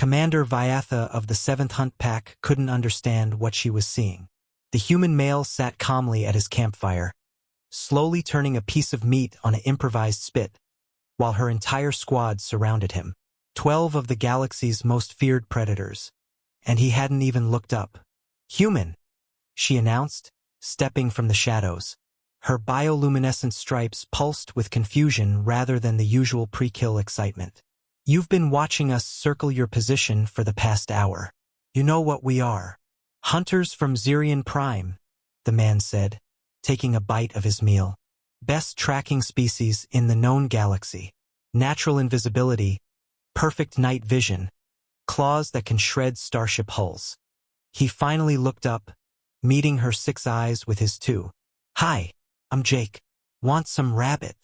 Commander Vyatha of the 7th Hunt Pack couldn't understand what she was seeing. The human male sat calmly at his campfire, slowly turning a piece of meat on an improvised spit, while her entire squad surrounded him. 12 of the galaxy's most feared predators, and he hadn't even looked up. "Human," she announced, stepping from the shadows. Her bioluminescent stripes pulsed with confusion rather than the usual pre-kill excitement. "You've been watching us circle your position for the past hour. You know what we are. Hunters from Zirion Prime," the man said, taking a bite of his meal. "Best tracking species in the known galaxy. Natural invisibility, perfect night vision, claws that can shred starship hulls." He finally looked up, meeting her 6 eyes with his 2. "Hi, I'm Jake. Want some rabbit?"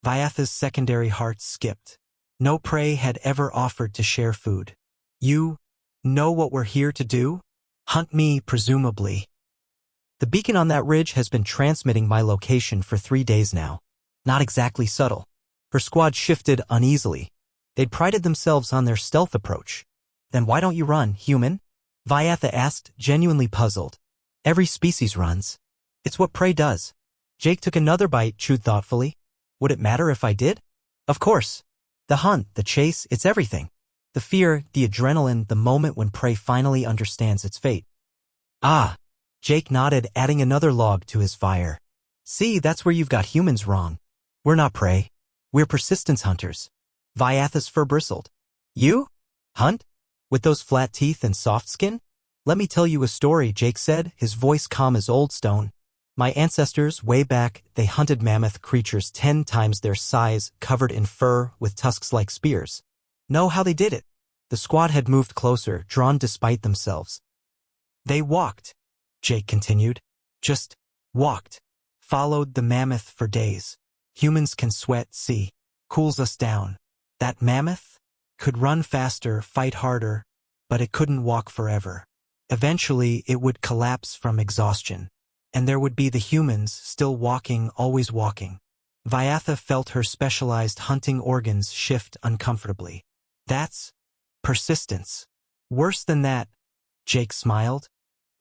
Vyatha's secondary heart skipped. No prey had ever offered to share food. "You know what we're here to do? Hunt me, presumably." "The beacon on that ridge has been transmitting my location for 3 days now." Not exactly subtle. Her squad shifted uneasily. They'd prided themselves on their stealth approach. "Then why don't you run, human?" Vyatha asked, genuinely puzzled. "Every species runs. It's what prey does." Jake took another bite, chewed thoughtfully. "Would it matter if I did?" "Of course. The hunt, the chase, it's everything. The fear, the adrenaline, the moment when prey finally understands its fate." "Ah," Jake nodded, adding another log to his fire. "See, that's where you've got humans wrong. We're not prey. We're persistence hunters." Vyatha's fur bristled. "You? Hunt? With those flat teeth and soft skin?" "Let me tell you a story," Jake said, his voice calm as old stone. "My ancestors, way back, they hunted mammoth creatures 10 times their size, covered in fur, with tusks like spears. Know how they did it?" The squad had moved closer, drawn despite themselves. "They walked," Jake continued. "Just walked. Followed the mammoth for days. Humans can sweat, see. Cools us down. That mammoth could run faster, fight harder, but it couldn't walk forever. Eventually, it would collapse from exhaustion. And there would be the humans, still walking, always walking." Vyatha felt her specialized hunting organs shift uncomfortably. "That's persistence." "Worse than that," Jake smiled,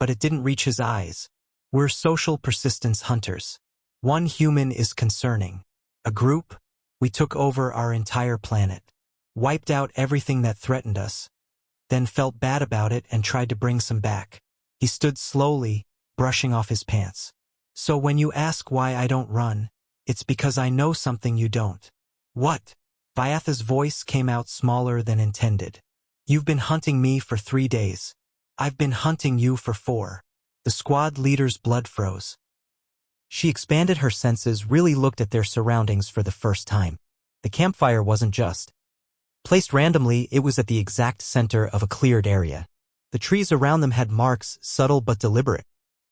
but it didn't reach his eyes. "We're social persistence hunters. One human is concerning. A group, we took over our entire planet, wiped out everything that threatened us, then felt bad about it and tried to bring some back." He stood slowly, brushing off his pants. "So when you ask why I don't run, it's because I know something you don't." "What?" Vyatha's voice came out smaller than intended. "You've been hunting me for 3 days. I've been hunting you for 4. The squad leader's blood froze. She expanded her senses, really looked at their surroundings for the first time. The campfire wasn't just placed randomly, it was at the exact center of a cleared area. The trees around them had marks, subtle but deliberate.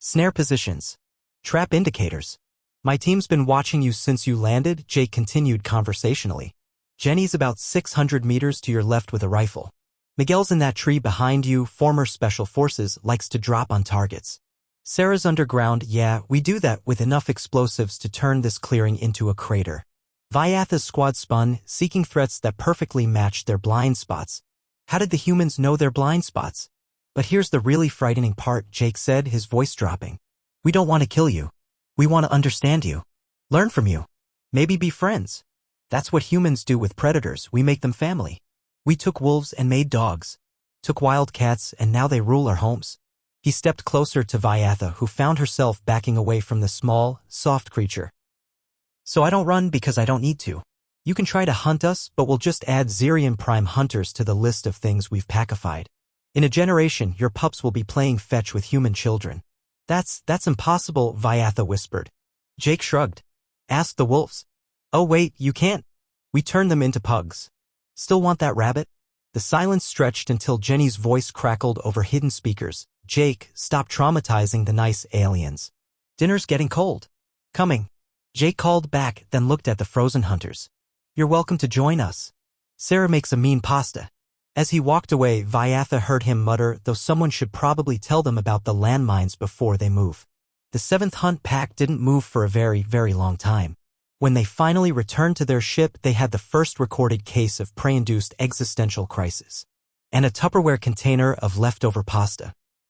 Snare positions. Trap indicators. "My team's been watching you since you landed," Jake continued conversationally. "Jenny's about 600 meters to your left with a rifle. Miguel's in that tree behind you, former Special Forces, likes to drop on targets. Sarah's underground, yeah, we do that with enough explosives to turn this clearing into a crater." Vyatha's squad spun, seeking threats that perfectly matched their blind spots. How did the humans know their blind spots? "But here's the really frightening part," Jake said, his voice dropping. "We don't want to kill you. We want to understand you. Learn from you. Maybe be friends. That's what humans do with predators, we make them family. We took wolves and made dogs. Took wild cats and now they rule our homes." He stepped closer to Vyatha, who found herself backing away from the small, soft creature. "So I don't run because I don't need to. You can try to hunt us, but we'll just add Zirion Prime hunters to the list of things we've packified. In a generation, your pups will be playing fetch with human children." That's impossible," Vyatha whispered. Jake shrugged. "Ask the wolves." "Oh wait, you can't. We turned them into pugs." "Still want that rabbit?" The silence stretched until Jenny's voice crackled over hidden speakers. "Jake, stop traumatizing the nice aliens. Dinner's getting cold." "Coming." Jake called back, then looked at the frozen hunters. "You're welcome to join us. Sarah makes a mean pasta." As he walked away, Vyatha heard him mutter, though someone should probably tell them about the landmines before they move. The 7th Hunt Pack didn't move for a very, very long time. When they finally returned to their ship, they had the first recorded case of prey-induced existential crisis. and a Tupperware container of leftover pasta.